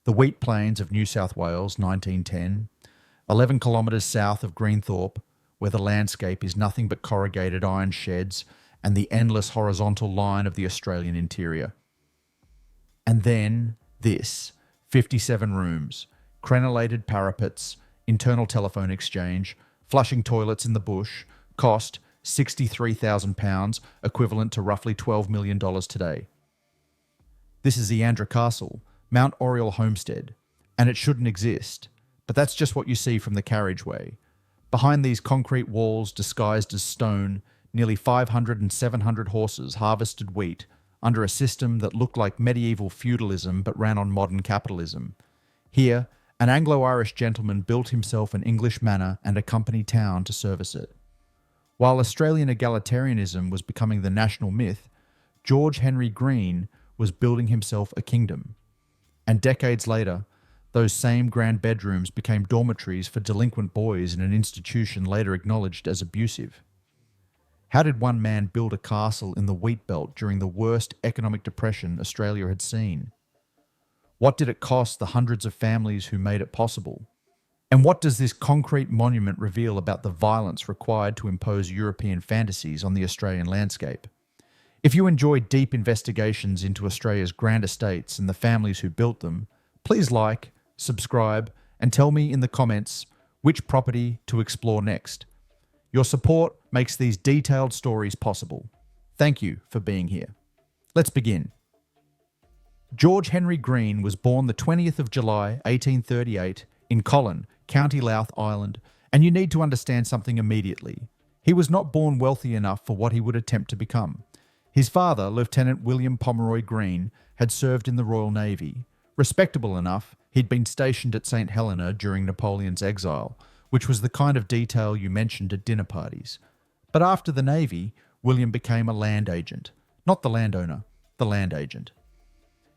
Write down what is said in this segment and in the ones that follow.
The wheat plains of New South Wales, 1910, 11 kilometres south of Greenethorpe, where the landscape is nothing but corrugated iron sheds and the endless horizontal line of the Australian interior. And then this, 57 rooms, crenellated parapets, internal telephone exchange, flushing toilets in the bush, cost £63,000, equivalent to roughly $12 million today. This is Iandra Castle, Mount Oriel Homestead, and it shouldn't exist, but that's just what you see from the carriageway. Behind these concrete walls disguised as stone, nearly 500 and 700 horses harvested wheat under a system that looked like medieval feudalism but ran on modern capitalism. Here, an Anglo-Irish gentleman built himself an English manor and a company town to service it. While Australian egalitarianism was becoming the national myth, George Henry Greene was building himself a kingdom. And decades later, those same grand bedrooms became dormitories for delinquent boys in an institution later acknowledged as abusive. How did one man build a castle in the wheat belt during the worst economic depression Australia had seen? What did it cost the hundreds of families who made it possible? And what does this concrete monument reveal about the violence required to impose European fantasies on the Australian landscape? If you enjoy deep investigations into Australia's grand estates and the families who built them, please like, subscribe, and tell me in the comments which property to explore next. Your support makes these detailed stories possible. Thank you for being here. Let's begin. George Henry Greene was born the 20th of July, 1838, in Colin, County Louth, Ireland, and you need to understand something immediately. He was not born wealthy enough for what he would attempt to become. His father, Lieutenant William Pomeroy Greene, had served in the Royal Navy. Respectable enough, he'd been stationed at St. Helena during Napoleon's exile, which was the kind of detail you mentioned at dinner parties. But after the Navy, William became a land agent. Not the landowner, the land agent.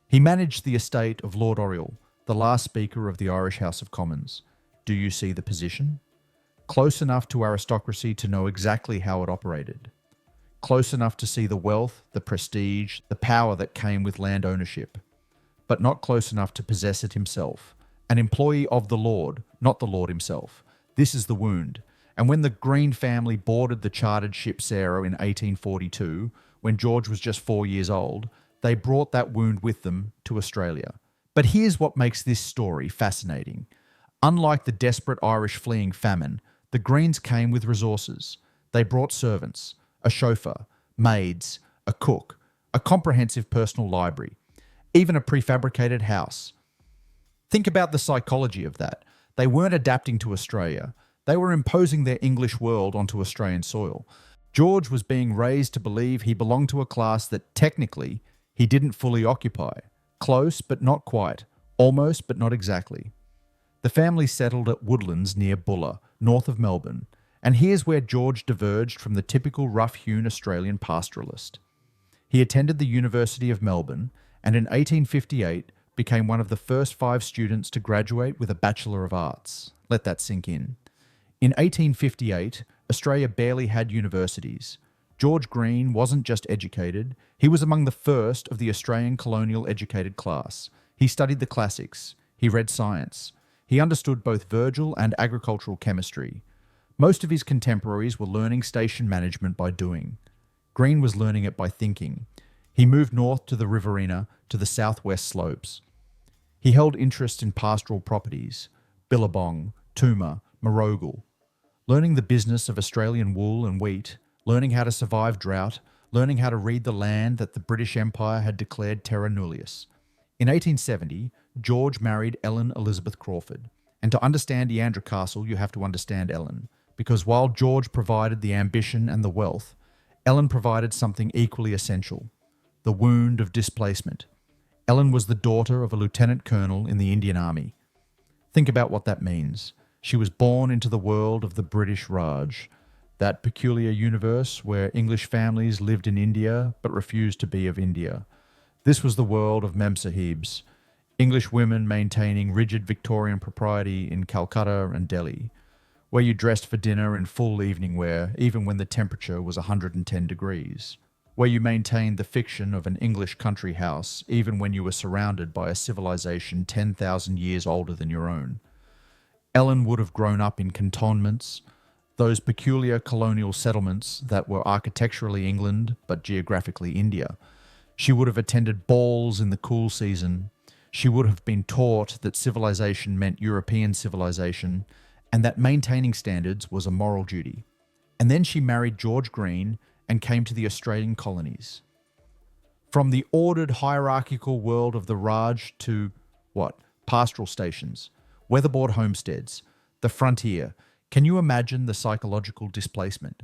He managed the estate of Lord Oriel, the last Speaker of the Irish House of Commons. Do you see the position? Close enough to aristocracy to know exactly how it operated. Close enough to see the wealth, the prestige, the power that came with land ownership. But not close enough to possess it himself. An employee of the Lord, not the Lord himself. This is the wound. And when the Greene family boarded the chartered ship Sarah in 1842, when George was just 4 years old, they brought that wound with them to Australia. But here's what makes this story fascinating. Unlike the desperate Irish fleeing famine, the Greenes came with resources. They brought servants, a chauffeur, maids, a cook, a comprehensive personal library, even a prefabricated house. Think about the psychology of that. They weren't adapting to Australia. They were imposing their English world onto Australian soil. George was being raised to believe he belonged to a class that technically he didn't fully occupy. Close, but not quite. Almost, but not exactly. The family settled at Woodlands near Bulla, north of Melbourne, and here's where George diverged from the typical rough-hewn Australian pastoralist. He attended the University of Melbourne and in 1858 became one of the first 5 students to graduate with a Bachelor of Arts. Let that sink in. In 1858, Australia barely had universities. George Greene wasn't just educated, he was among the first of the Australian colonial educated class. He studied the classics, he read science, he understood both Virgil and agricultural chemistry. Most of his contemporaries were learning station management by doing. Greene was learning it by thinking. He moved north to the Riverina to the southwest slopes. He held interest in pastoral properties, Billabong, Tooma, Morogal, learning the business of Australian wool and wheat, learning how to survive drought, learning how to read the land that the British Empire had declared terra nullius. In 1870, George married Ellen Elizabeth Crawford. And to understand Iandra Castle, you have to understand Ellen, because while George provided the ambition and the wealth, Ellen provided something equally essential, the wound of displacement. Ellen was the daughter of a lieutenant colonel in the Indian Army. Think about what that means. She was born into the world of the British Raj, that peculiar universe where English families lived in India but refused to be of India. This was the world of Memsahibs, English women maintaining rigid Victorian propriety in Calcutta and Delhi, where you dressed for dinner in full evening wear even when the temperature was 110 degrees. where you maintained the fiction of an English country house even when you were surrounded by a civilization 10,000 years older than your own. Ellen would have grown up in cantonments, those peculiar colonial settlements that were architecturally England but geographically India. She would have attended balls in the cool season. She would have been taught that civilization meant European civilization and that maintaining standards was a moral duty. And then she married George Greene and came to the Australian colonies. From the ordered hierarchical world of the Raj to, pastoral stations, weatherboard homesteads, the frontier. Can you imagine the psychological displacement?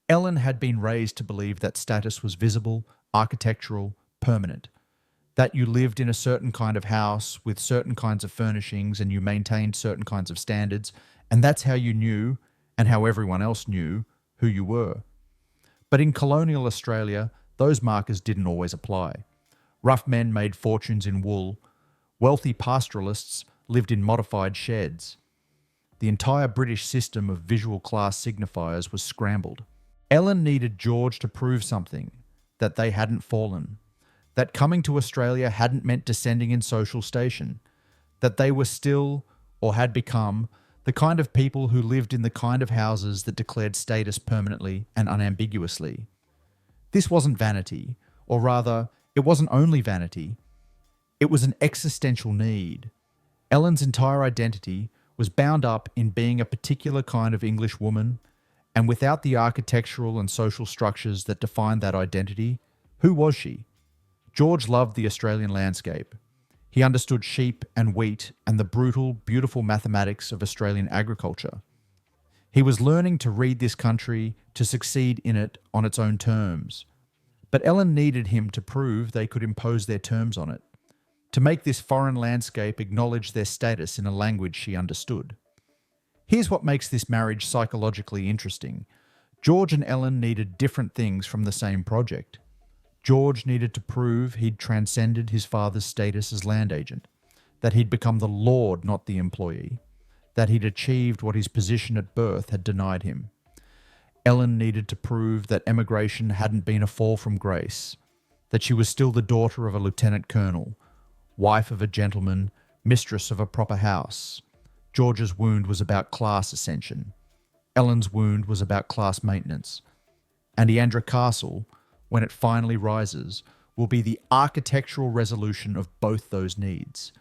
Ellen had been raised to believe that status was visible, architectural, permanent, that you lived in a certain kind of house with certain kinds of furnishings and you maintained certain kinds of standards, and that's how you knew, and how everyone else knew, who you were. But in colonial Australia, those markers didn't always apply. Rough men made fortunes in wool. Wealthy pastoralists lived in modified sheds. The entire British system of visual class signifiers was scrambled. Ellen needed George to prove something, that they hadn't fallen, that coming to Australia hadn't meant descending in social station, that they were still, or had become, the kind of people who lived in the kind of houses that declared status permanently and unambiguously. This wasn't vanity, or rather, it wasn't only vanity. It was an existential need. Ellen's entire identity was bound up in being a particular kind of English woman, and without the architectural and social structures that defined that identity, who was she? George loved the Australian landscape. He understood sheep and wheat and the brutal, beautiful mathematics of Australian agriculture. He was learning to read this country, to succeed in it on its own terms. But Ellen needed him to prove they could impose their terms on it, to make this foreign landscape acknowledge their status in a language she understood. Here's what makes this marriage psychologically interesting. George and Ellen needed different things from the same project. George needed to prove he'd transcended his father's status as land agent, that he'd become the lord, not the employee, that he'd achieved what his position at birth had denied him. Ellen needed to prove that emigration hadn't been a fall from grace, that she was still the daughter of a lieutenant colonel, wife of a gentleman, mistress of a proper house. George's wound was about class ascension. Ellen's wound was about class maintenance. And Iandra Castle, when it finally rises, will be the architectural resolution of both those needs.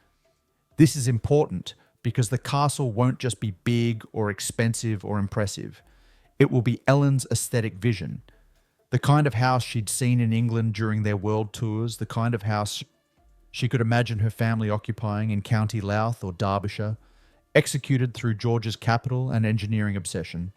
This is important because the castle won't just be big or expensive or impressive. It will be Ellen's aesthetic vision, the kind of house she'd seen in England during their world tours, the kind of house she could imagine her family occupying in County Louth or Derbyshire, executed through George's capital and engineering obsession.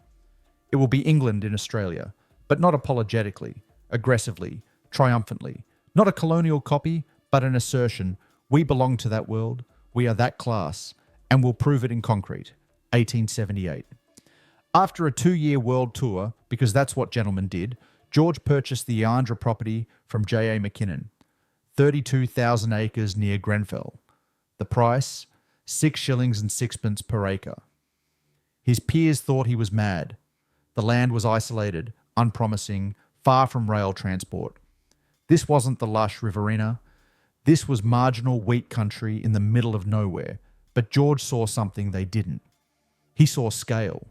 It will be England in Australia, but not apologetically, aggressively, triumphantly. Not a colonial copy, but an assertion. We belong to that world, we are that class, and we'll prove it in concrete. 1878. After a 2-year world tour, because that's what gentlemen did, George purchased the Iandra property from J.A. McKinnon, 32,000 acres near Grenfell. The price, 6 shillings and sixpence per acre. His peers thought he was mad. The land was isolated, unpromising, far from rail transport. This wasn't the lush Riverina. This was marginal wheat country in the middle of nowhere. But George saw something they didn't. He saw scale.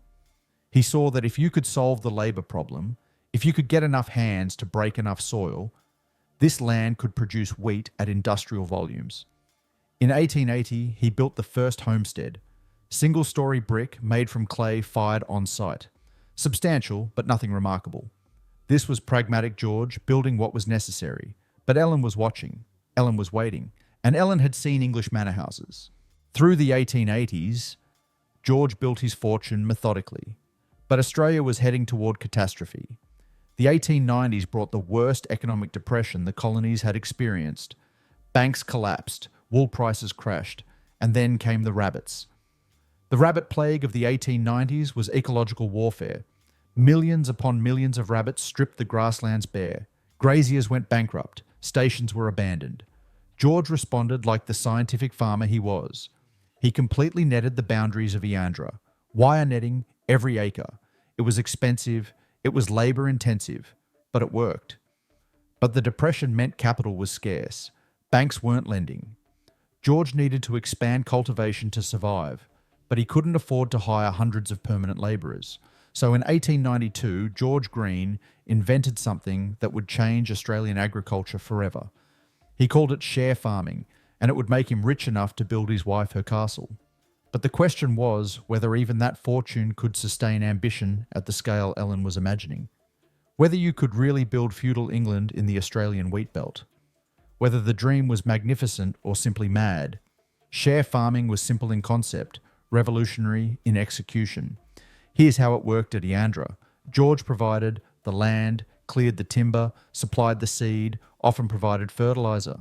He saw that if you could solve the labour problem, if you could get enough hands to break enough soil, this land could produce wheat at industrial volumes. In 1880, he built the first homestead, single-storey brick made from clay fired on site. Substantial, but nothing remarkable. This was pragmatic George, building what was necessary. But Ellen was watching. Ellen was waiting. And Ellen had seen English manor houses. Through the 1880s, George built his fortune methodically. But Australia was heading toward catastrophe. The 1890s brought the worst economic depression the colonies had experienced. Banks collapsed, wool prices crashed, and then came the rabbits. The rabbit plague of the 1890s was ecological warfare. Millions upon millions of rabbits stripped the grasslands bare. Graziers went bankrupt. Stations were abandoned. George responded like the scientific farmer he was. He completely netted the boundaries of Iandra, wire netting every acre. It was expensive, it was labour intensive, but it worked. But the Depression meant capital was scarce. Banks weren't lending. George needed to expand cultivation to survive, but he couldn't afford to hire hundreds of permanent labourers. So in 1892, George Greene invented something that would change Australian agriculture forever. He called it share farming, and it would make him rich enough to build his wife her castle. But the question was whether even that fortune could sustain ambition at the scale Ellen was imagining. Whether you could really build feudal England in the Australian wheat belt. Whether the dream was magnificent or simply mad. Share farming was simple in concept, revolutionary in execution. Here's how it worked at Iandra. George provided the land, cleared the timber, supplied the seed, often provided fertilizer.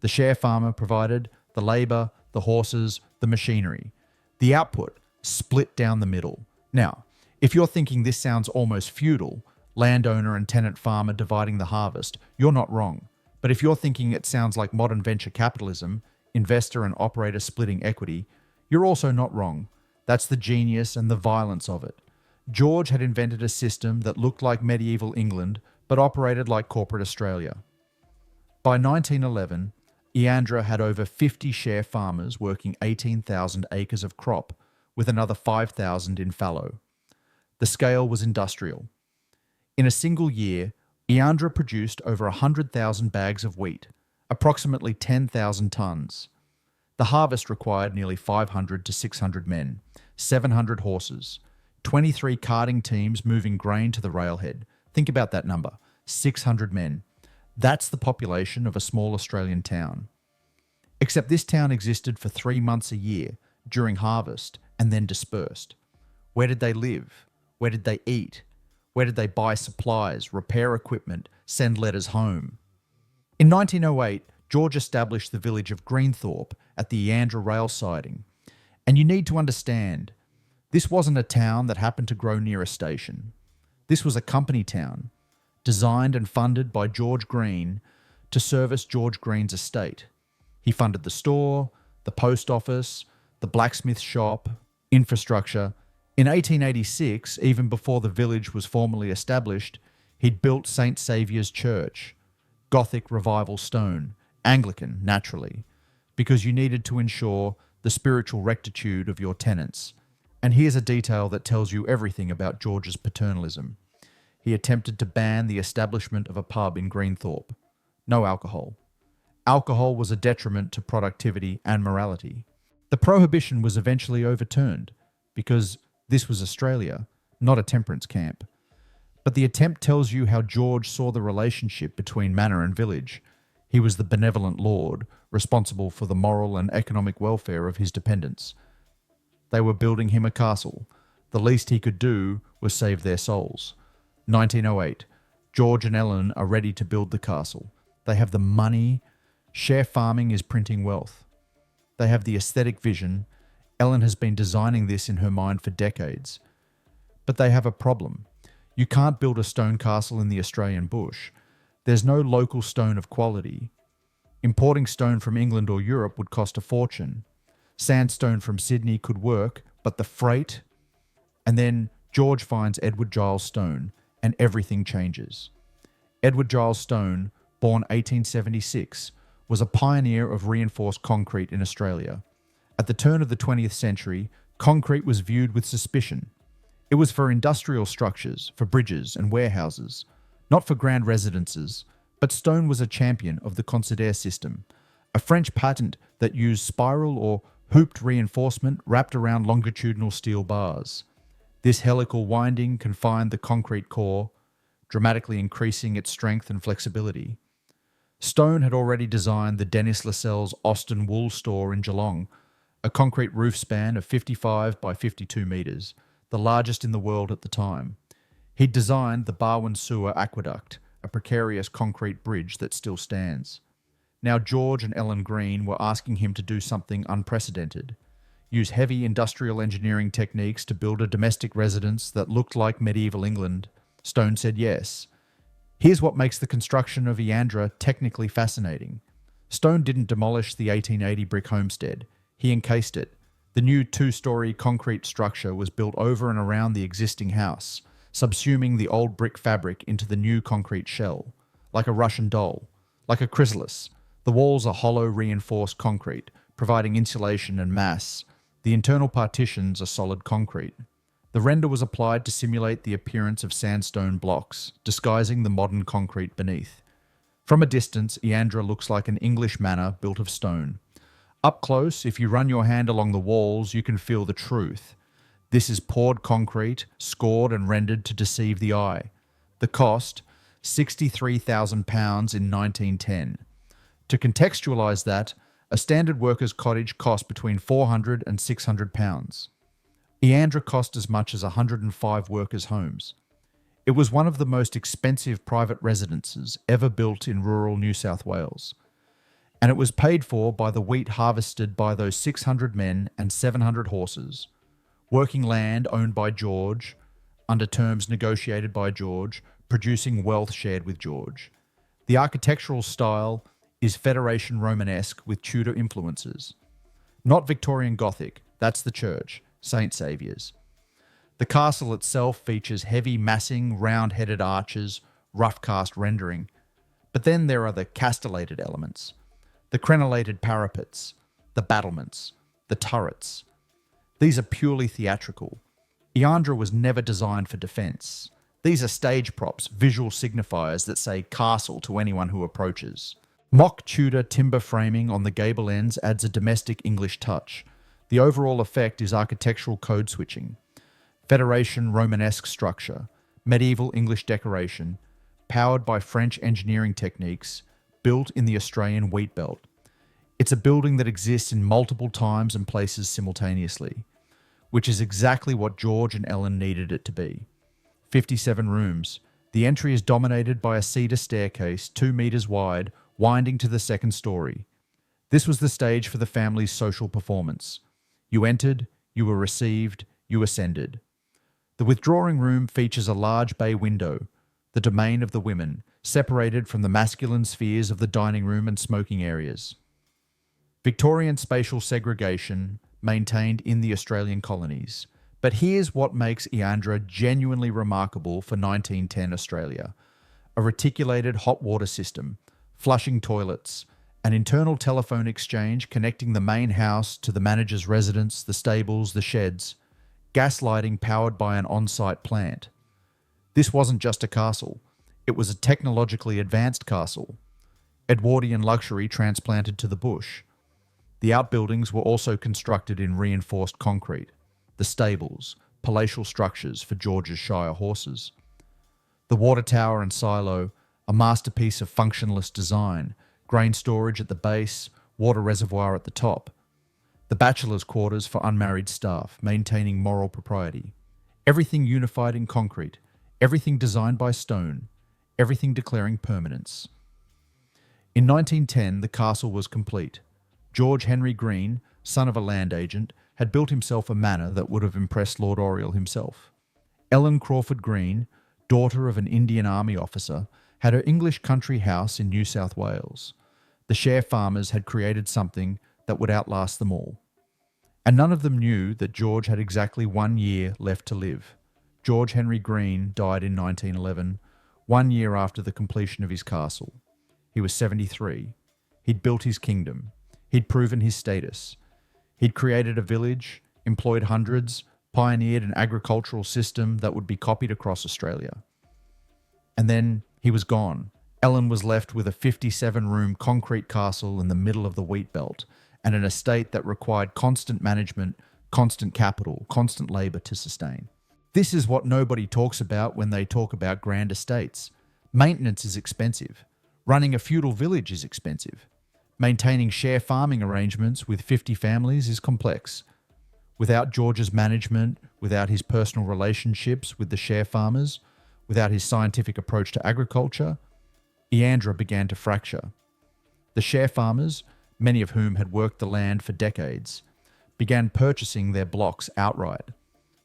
The share farmer provided the labour, the horses, the machinery. The output split down the middle. Now, if you're thinking this sounds almost feudal, landowner and tenant farmer dividing the harvest, you're not wrong. But if you're thinking it sounds like modern venture capitalism, investor and operator splitting equity, you're also not wrong. That's the genius and the violence of it. George had invented a system that looked like medieval England, but operated like corporate Australia. By 1911, Iandra had over 50 share farmers working 18,000 acres of crop, with another 5,000 in fallow. The scale was industrial. In a single year, Iandra produced over 100,000 bags of wheat, approximately 10,000 tonnes. The harvest required nearly 500 to 600 men, 700 horses, 23 carting teams moving grain to the railhead. Think about that number, 600 men. That's the population of a small Australian town. Except this town existed for 3 months a year, during harvest, and then dispersed. Where did they live? Where did they eat? Where did they buy supplies, repair equipment, send letters home? In 1908, George established the village of Greenethorpe at the Iandra rail siding. And you need to understand, this wasn't a town that happened to grow near a station. This was a company town, designed and funded by George Greene to service George Greene's estate. He funded the store, the post office, the blacksmith shop, infrastructure. In 1886, even before the village was formally established, he'd built St. Saviour's Church, Gothic revival stone, Anglican, naturally, because you needed to ensure the spiritual rectitude of your tenants. And here's a detail that tells you everything about George's paternalism. He attempted to ban the establishment of a pub in Greenethorpe. No alcohol. Alcohol was a detriment to productivity and morality. The prohibition was eventually overturned because this was Australia, not a temperance camp. But the attempt tells you how George saw the relationship between manor and village. He was the benevolent lord, responsible for the moral and economic welfare of his dependents. They were building him a castle. The least he could do was save their souls. 1908. George and Ellen are ready to build the castle. They have the money. Share farming is printing wealth. They have the aesthetic vision. Ellen has been designing this in her mind for decades. But they have a problem. You can't build a stone castle in the Australian bush. There's no local stone of quality. Importing stone from England or Europe would cost a fortune. Sandstone from Sydney could work, but the freight... And then George finds Edward Giles Stone, and everything changes. Edward Giles Stone, born 1876, was a pioneer of reinforced concrete in Australia. At the turn of the 20th century, concrete was viewed with suspicion. It was for industrial structures, for bridges and warehouses, not for grand residences, but Stone was a champion of the Consider system, a French patent that used spiral or hooped reinforcement wrapped around longitudinal steel bars. This helical winding confined the concrete core, dramatically increasing its strength and flexibility. Stone had already designed the Dennis Lascelles Austin Wool Store in Geelong, a concrete roof span of 55 by 52 metres, the largest in the world at the time. He'd designed the Barwon Sewer Aqueduct, a precarious concrete bridge that still stands. Now George and Ellen Greene were asking him to do something unprecedented. Use heavy industrial engineering techniques to build a domestic residence that looked like medieval England. Stone said yes. Here's what makes the construction of Iandra technically fascinating. Stone didn't demolish the 1880 brick homestead. He encased it. The new 2-storey concrete structure was built over and around the existing house, subsuming the old brick fabric into the new concrete shell. like a Russian doll, like a chrysalis. The walls are hollow reinforced concrete, providing insulation and mass. The internal partitions are solid concrete. The render was applied to simulate the appearance of sandstone blocks, disguising the modern concrete beneath. From a distance, Iandra looks like an English manor built of stone. Up close, if you run your hand along the walls, you can feel the truth. This is poured concrete, scored and rendered to deceive the eye. The cost, £63,000 in 1910. To contextualise that, a standard worker's cottage cost between £400 and £600. Iandra cost as much as 105 workers' homes. It was one of the most expensive private residences ever built in rural New South Wales. And it was paid for by the wheat harvested by those 600 men and 700 horses, working land owned by George, under terms negotiated by George, producing wealth shared with George. The architectural style is Federation Romanesque with Tudor influences. Not Victorian Gothic, that's the church, St. Saviour's. The castle itself features heavy massing, round-headed arches, rough-cast rendering. But then there are the castellated elements, the crenellated parapets, the battlements, the turrets. These are purely theatrical. Iandra was never designed for defence. These are stage props, visual signifiers that say castle to anyone who approaches. Mock Tudor timber framing on the gable ends adds a domestic English touch. The overall effect is architectural code switching. Federation Romanesque structure, medieval English decoration, powered by French engineering techniques, built in the Australian wheat belt. It's a building that exists in multiple times and places simultaneously, which is exactly what George and Ellen needed it to be. 57 rooms. The entry is dominated by a cedar staircase 2 metres wide, winding to the second story. This was the stage for the family's social performance. You entered, you were received, you ascended. The withdrawing room features a large bay window, the domain of the women, separated from the masculine spheres of the dining room and smoking areas. Victorian spatial segregation maintained in the Australian colonies. But here's what makes Iandra genuinely remarkable for 1910 Australia. A reticulated hot water system, flushing toilets, an internal telephone exchange connecting the main house to the manager's residence, the stables, the sheds, gas lighting powered by an on-site plant. This wasn't just a castle. It was a technologically advanced castle. Edwardian luxury transplanted to the bush. The outbuildings were also constructed in reinforced concrete. The stables, palatial structures for George's Shire horses. The water tower and silo, a masterpiece of functionalist design, grain storage at the base, water reservoir at the top. The bachelor's quarters for unmarried staff, maintaining moral propriety. Everything unified in concrete, everything designed by stone, everything declaring permanence. In 1910, the castle was complete. George Henry Greene, son of a land agent, had built himself a manor that would have impressed Lord Oriel himself. Ellen Crawford Greene, daughter of an Indian Army officer, had her English country house in New South Wales. The Share farmers had created something that would outlast them all. And none of them knew that George had exactly 1 year left to live. George Henry Greene died in 1911, 1 year after the completion of his castle. He was 73. He'd built his kingdom. He'd proven his status. He'd created a village, employed hundreds, pioneered an agricultural system that would be copied across Australia. And then he was gone. Ellen was left with a 57-room concrete castle in the middle of the wheat belt and an estate that required constant management, constant capital, constant labour to sustain. This is what nobody talks about when they talk about grand estates. Maintenance is expensive. Running a feudal village is expensive. Maintaining share farming arrangements with 50 families is complex. Without George's management, without his personal relationships with the share farmers, without his scientific approach to agriculture, Iandra began to fracture. The share farmers, many of whom had worked the land for decades, began purchasing their blocks outright.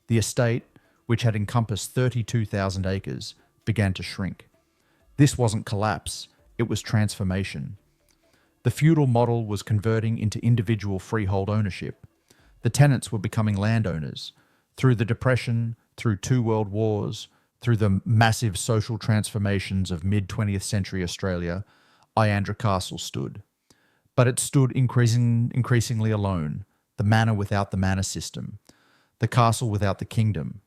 The estate, which had encompassed 32,000 acres, began to shrink. This wasn't collapse, it was transformation. The feudal model was converting into individual freehold ownership. The tenants were becoming landowners. Through the Depression, through 2 world wars, through the massive social transformations of mid-20th century Australia, Iandra Castle stood. But it stood increasingly alone, the manor without the manor system, the castle without the kingdom.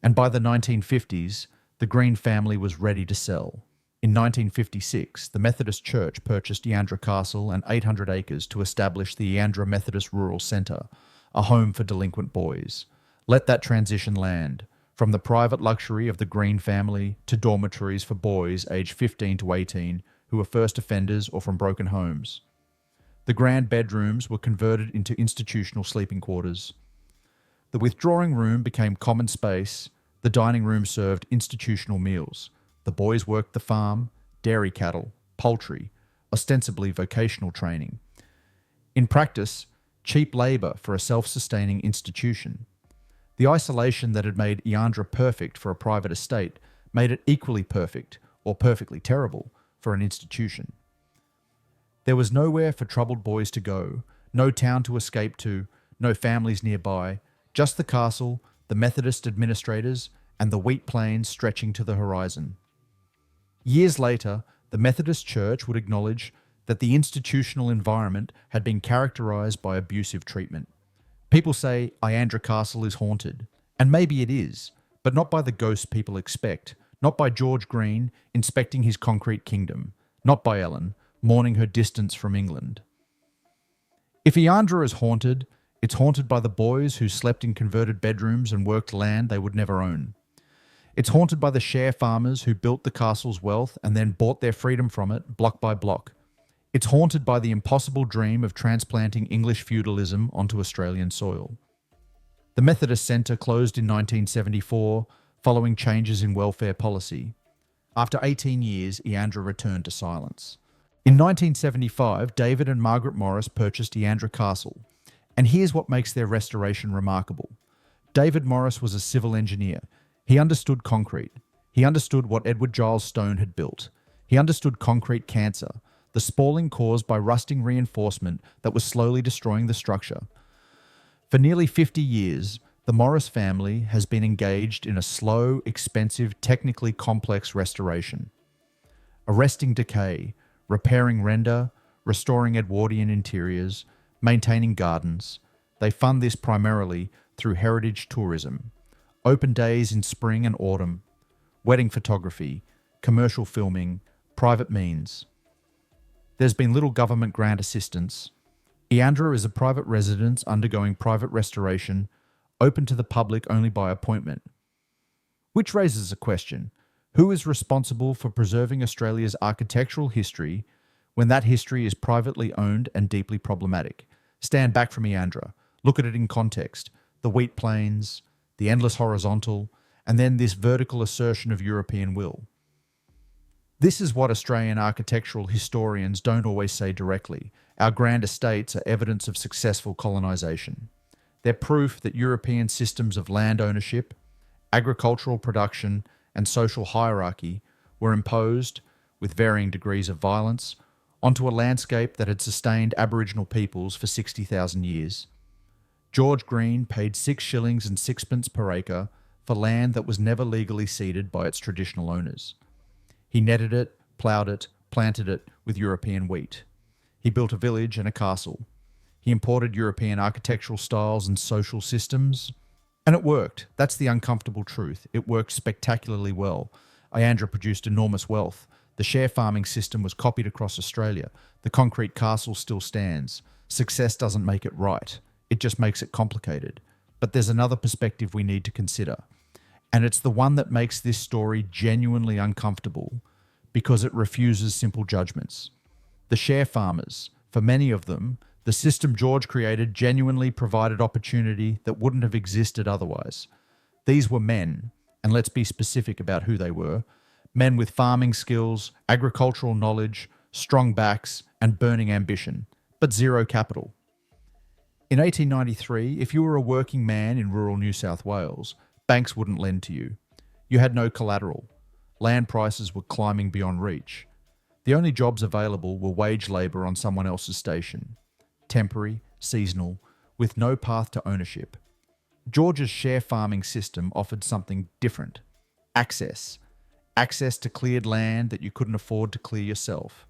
And by the 1950s, the Greene family was ready to sell. In 1956, the Methodist Church purchased Iandra Castle and 800 acres to establish the Iandra Methodist Rural Centre, a home for delinquent boys. Let that transition land, from the private luxury of the Greene family to dormitories for boys aged 15 to 18 who were first offenders or from broken homes. The grand bedrooms were converted into institutional sleeping quarters. The withdrawing room became common space. The dining room served institutional meals. The boys worked the farm, dairy cattle, poultry, ostensibly vocational training. In practice, cheap labour for a self-sustaining institution. The isolation that had made Iandra perfect for a private estate made it equally perfect, or perfectly terrible, for an institution. There was nowhere for troubled boys to go, no town to escape to, no families nearby, just the castle, the Methodist administrators, and the wheat plains stretching to the horizon. Years later, the Methodist Church would acknowledge that the institutional environment had been characterised by abusive treatment. People say Iandra Castle is haunted, and maybe it is, but not by the ghosts people expect, not by George Greene inspecting his concrete kingdom, not by Ellen mourning her distance from England. If Iandra is haunted, it's haunted by the boys who slept in converted bedrooms and worked land they would never own. It's haunted by the share farmers who built the castle's wealth and then bought their freedom from it block by block. It's haunted by the impossible dream of transplanting English feudalism onto Australian soil. The Methodist Centre closed in 1974 following changes in welfare policy. After 18 years, Iandra returned to silence. In 1975, David and Margaret Morris purchased Iandra Castle, and here's what makes their restoration remarkable. David Morris was a civil engineer. He understood concrete. He understood what Edward Giles Stone had built. He understood concrete cancer, the spalling caused by rusting reinforcement that was slowly destroying the structure. For nearly 50 years, the Morris family has been engaged in a slow, expensive, technically complex restoration. Arresting decay, repairing render, restoring Edwardian interiors, maintaining gardens. They fund this primarily through heritage tourism, open days in spring and autumn, wedding photography, commercial filming, private means. There's been little government grant assistance. Iandra is a private residence undergoing private restoration, open to the public only by appointment. Which raises a question. Who is responsible for preserving Australia's architectural history when that history is privately owned and deeply problematic? Stand back from Iandra. Look at it in context. The wheat plains, the endless horizontal, and then this vertical assertion of European will. This is what Australian architectural historians don't always say directly. Our grand estates are evidence of successful colonisation. They're proof that European systems of land ownership, agricultural production, and social hierarchy were imposed, with varying degrees of violence, onto a landscape that had sustained Aboriginal peoples for 60,000 years. George Greene paid 6 shillings and 6pence per acre for land that was never legally ceded by its traditional owners. He netted it, ploughed it, planted it with European wheat. He built a village and a castle. He imported European architectural styles and social systems. And it worked. That's the uncomfortable truth. It worked spectacularly well. Iandra produced enormous wealth. The share farming system was copied across Australia. The concrete castle still stands. Success doesn't make it right. It just makes it complicated. But there's another perspective we need to consider. And it's the one that makes this story genuinely uncomfortable because it refuses simple judgments. The share farmers, for many of them, the system George created genuinely provided opportunity that wouldn't have existed otherwise. These were men, and let's be specific about who they were, men with farming skills, agricultural knowledge, strong backs, and burning ambition, but zero capital. In 1893, if you were a working man in rural New South Wales, banks wouldn't lend to you. You had no collateral. Land prices were climbing beyond reach. The only jobs available were wage labour on someone else's station. Temporary, seasonal, with no path to ownership. George's share farming system offered something different. Access. Access to cleared land that you couldn't afford to clear yourself.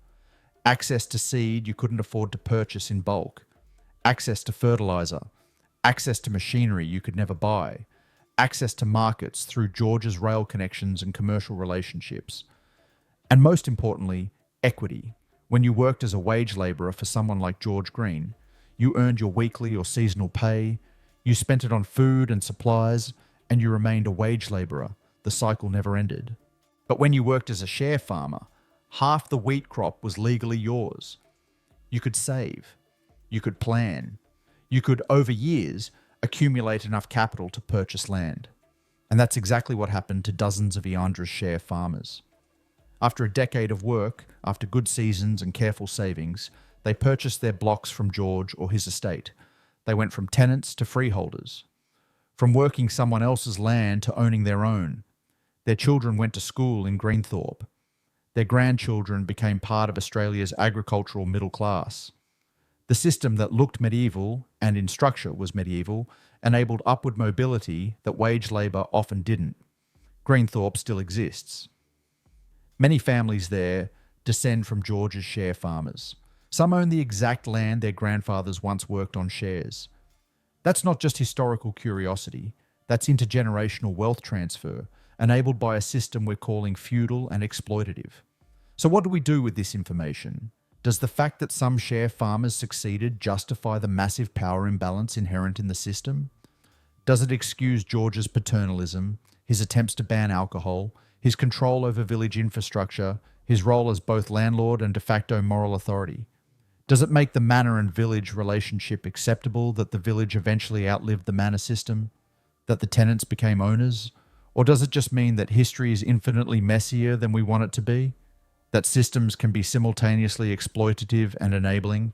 Access to seed you couldn't afford to purchase in bulk. Access to fertilizer. Access to machinery you could never buy. Access to markets through George's rail connections and commercial relationships. And most importantly, equity. When you worked as a wage labourer for someone like George Greene, you earned your weekly or seasonal pay, you spent it on food and supplies, and you remained a wage labourer. The cycle never ended. But when you worked as a share farmer, half the wheat crop was legally yours. You could save. You could plan. You could, over years, accumulate enough capital to purchase land. And that's exactly what happened to dozens of Iandra's share farmers. After a decade of work, after good seasons and careful savings, they purchased their blocks from George or his estate. They went from tenants to freeholders. From working someone else's land to owning their own. Their children went to school in Greenethorpe. Their grandchildren became part of Australia's agricultural middle class. The system that looked medieval, and in structure was medieval, enabled upward mobility that wage labour often didn't. Greenethorpe still exists. Many families there descend from George's share farmers. Some own the exact land their grandfathers once worked on shares. That's not just historical curiosity, that's intergenerational wealth transfer, enabled by a system we're calling feudal and exploitative. So what do we do with this information? Does the fact that some share farmers succeeded justify the massive power imbalance inherent in the system? Does it excuse George's paternalism, his attempts to ban alcohol, his control over village infrastructure, his role as both landlord and de facto moral authority? Does it make the manor and village relationship acceptable that the village eventually outlived the manor system, that the tenants became owners? Or does it just mean that history is infinitely messier than we want it to be? That systems can be simultaneously exploitative and enabling?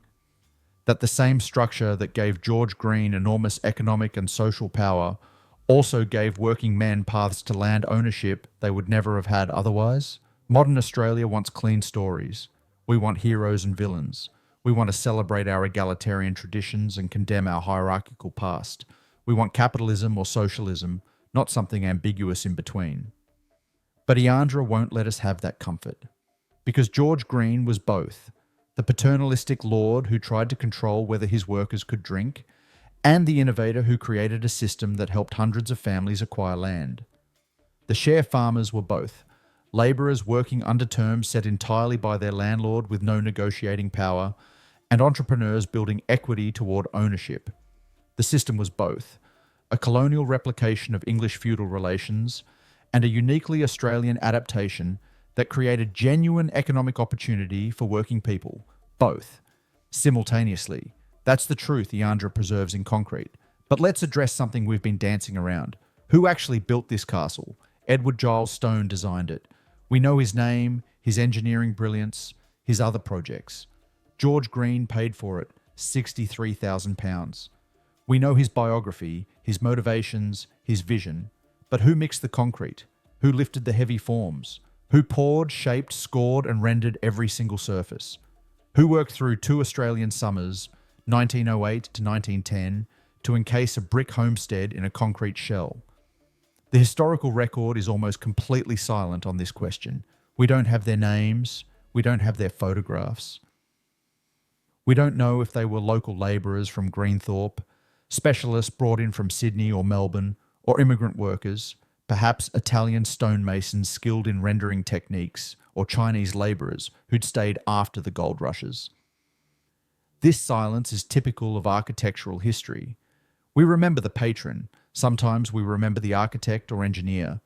That the same structure that gave George Greene enormous economic and social power also gave working men paths to land ownership they would never have had otherwise? Modern Australia wants clean stories. We want heroes and villains. We want to celebrate our egalitarian traditions and condemn our hierarchical past. We want capitalism or socialism, not something ambiguous in between. But Iandra won't let us have that comfort. Because George Greene was both, the paternalistic lord who tried to control whether his workers could drink, and the innovator who created a system that helped hundreds of families acquire land. The share farmers were both, labourers working under terms set entirely by their landlord with no negotiating power, and entrepreneurs building equity toward ownership. The system was both, a colonial replication of English feudal relations, and a uniquely Australian adaptation that created genuine economic opportunity for working people, both, simultaneously. That's the truth Iandra preserves in concrete. But let's address something we've been dancing around. Who actually built this castle? Edward Giles Stone designed it. We know his name, his engineering brilliance, his other projects. George Greene paid for it, £63,000. We know his biography, his motivations, his vision. But who mixed the concrete? Who lifted the heavy forms? Who poured, shaped, scored, and rendered every single surface? Who worked through 2 Australian summers, 1908 to 1910, to encase a brick homestead in a concrete shell? The historical record is almost completely silent on this question. We don't have their names. We don't have their photographs. We don't know if they were local labourers from Greenethorpe, specialists brought in from Sydney or Melbourne, or immigrant workers, perhaps Italian stonemasons skilled in rendering techniques, or Chinese labourers who'd stayed after the gold rushes. This silence is typical of architectural history. We remember the patron, sometimes we remember the architect or engineer.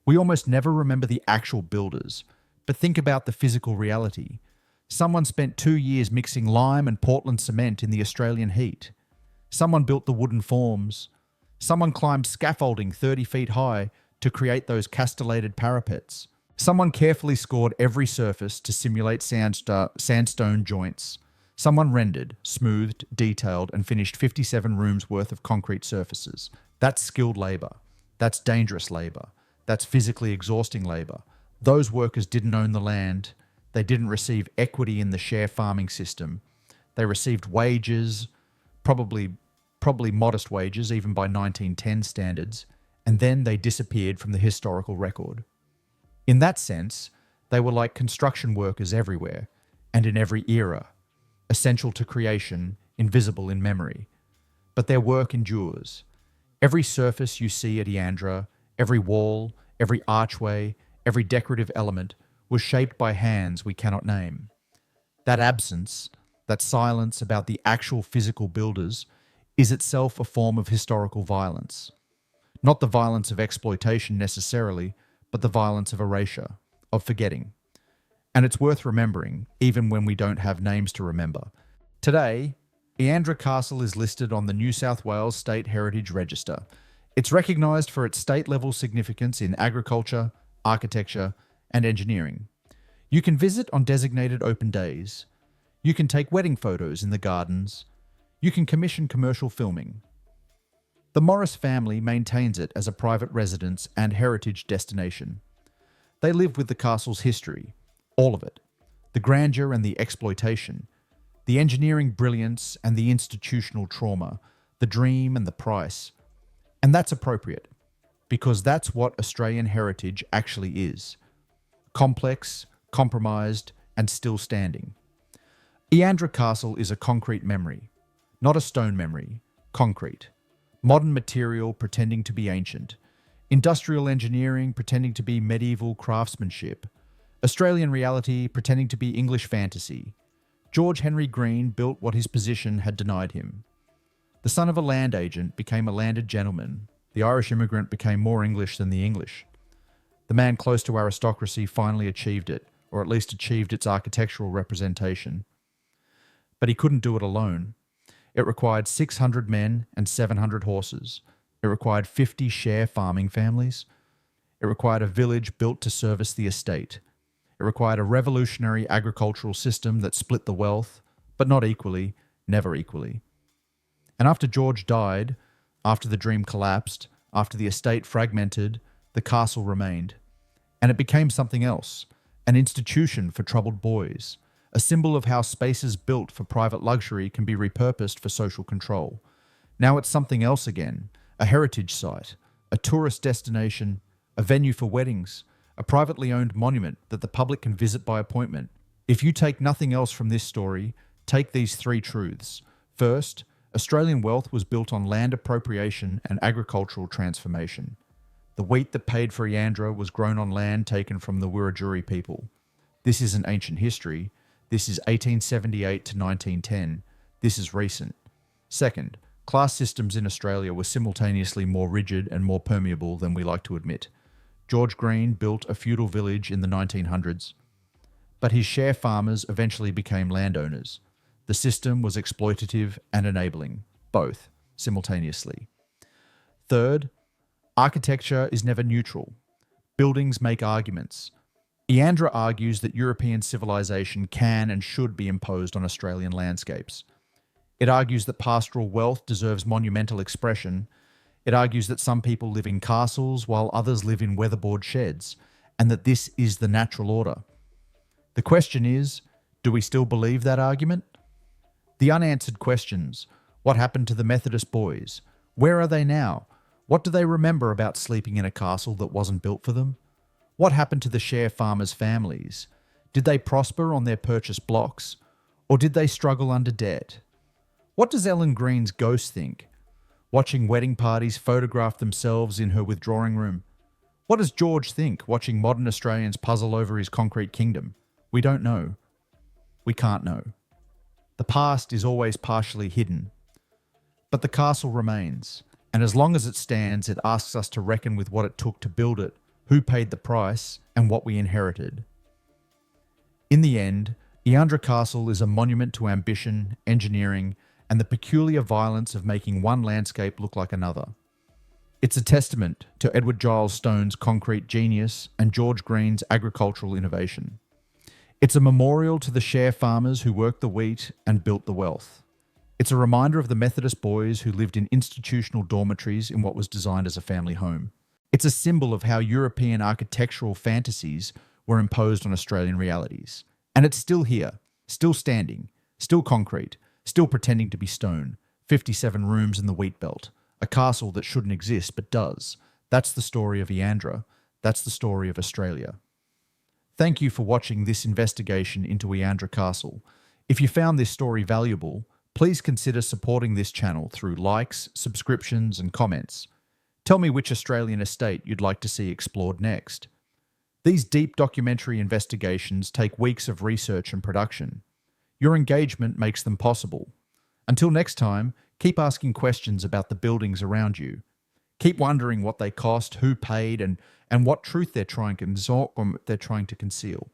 We almost never remember the actual builders, but think about the physical reality. Someone spent 2 years mixing lime and Portland cement in the Australian heat. Someone built the wooden forms. Someone climbed scaffolding 30 feet high to create those castellated parapets. Someone carefully scored every surface to simulate sandstone joints. Someone rendered, smoothed, detailed, and finished 57 rooms worth of concrete surfaces. That's skilled labour. That's dangerous labour. That's physically exhausting labour. Those workers didn't own the land. They didn't receive equity in the share farming system. They received wages, probably modest wages, even by 1910 standards, and then they disappeared from the historical record. In that sense, they were like construction workers everywhere and in every era, essential to creation, invisible in memory. But their work endures. Every surface you see at Iandra, every wall, every archway, every decorative element was shaped by hands we cannot name. That absence, that silence about the actual physical builders, is itself a form of historical violence. Not the violence of exploitation necessarily, but the violence of erasure, of forgetting. And it's worth remembering, even when we don't have names to remember. Today, Iandra Castle is listed on the New South Wales State Heritage Register. It's recognised for its state-level significance in agriculture, architecture, and engineering. You can visit on designated open days. You can take wedding photos in the gardens. You can commission commercial filming. The Morris family maintains it as a private residence and heritage destination. They live with the castle's history, all of it, the grandeur and the exploitation, the engineering brilliance and the institutional trauma, the dream and the price. And that's appropriate, because that's what Australian heritage actually is. Complex, compromised, and still standing. Iandra Castle is a concrete memory, not a stone memory, concrete. Modern material pretending to be ancient. Industrial engineering pretending to be medieval craftsmanship. Australian reality pretending to be English fantasy. George Henry Greene built what his position had denied him. The son of a land agent became a landed gentleman. The Irish immigrant became more English than the English. The man close to aristocracy finally achieved it, or at least achieved its architectural representation. But he couldn't do it alone. It required 600 men and 700 horses. It required 50 share farming families. It required a village built to service the estate. It required a revolutionary agricultural system that split the wealth, but not equally, never equally. And after George died, after the dream collapsed, after the estate fragmented, the castle remained. And it became something else, an institution for troubled boys, a symbol of how spaces built for private luxury can be repurposed for social control. Now it's something else again, a heritage site, a tourist destination, a venue for weddings, a privately owned monument that the public can visit by appointment. If you take nothing else from this story, take these three truths. First, Australian wealth was built on land appropriation and agricultural transformation. The wheat that paid for Iandra was grown on land taken from the Wiradjuri people. This isn't ancient history. This is 1878 to 1910. This is recent. Second, class systems in Australia were simultaneously more rigid and more permeable than we like to admit. George Greene built a feudal village in the 1900s, but his share farmers eventually became landowners. The system was exploitative and enabling, both, simultaneously. Third, architecture is never neutral. Buildings make arguments. Iandra argues that European civilization can and should be imposed on Australian landscapes. It argues that pastoral wealth deserves monumental expression. It argues that some people live in castles while others live in weatherboard sheds, and that this is the natural order. The question is, do we still believe that argument? The unanswered questions: what happened to the Methodist boys? Where are they now? What do they remember about sleeping in a castle that wasn't built for them? What happened to the share farmers' families? Did they prosper on their purchased blocks, or did they struggle under debt? What does Ellen Green's ghost think, watching wedding parties photograph themselves in her withdrawing room? What does George think, watching modern Australians puzzle over his concrete kingdom? We don't know. We can't know. The past is always partially hidden. But the castle remains, and as long as it stands, it asks us to reckon with what it took to build it, who paid the price, and what we inherited. In the end, Iandra Castle is a monument to ambition, engineering, and the peculiar violence of making one landscape look like another. It's a testament to Edward Giles Stone's concrete genius and George Greene's agricultural innovation. It's a memorial to the share farmers who worked the wheat and built the wealth. It's a reminder of the Methodist boys who lived in institutional dormitories in what was designed as a family home. It's a symbol of how European architectural fantasies were imposed on Australian realities. And it's still here, still standing, still concrete, still pretending to be stone. 57 rooms in the wheat belt, a castle that shouldn't exist but does. That's the story of Iandra. That's the story of Australia. Thank you for watching this investigation into Iandra Castle. If you found this story valuable, please consider supporting this channel through likes, subscriptions, and comments. Tell me which Australian estate you'd like to see explored next. These deep documentary investigations take weeks of research and production. Your engagement makes them possible. Until next time, keep asking questions about the buildings around you. Keep wondering what they cost, who paid, and what truth they're trying to conceal.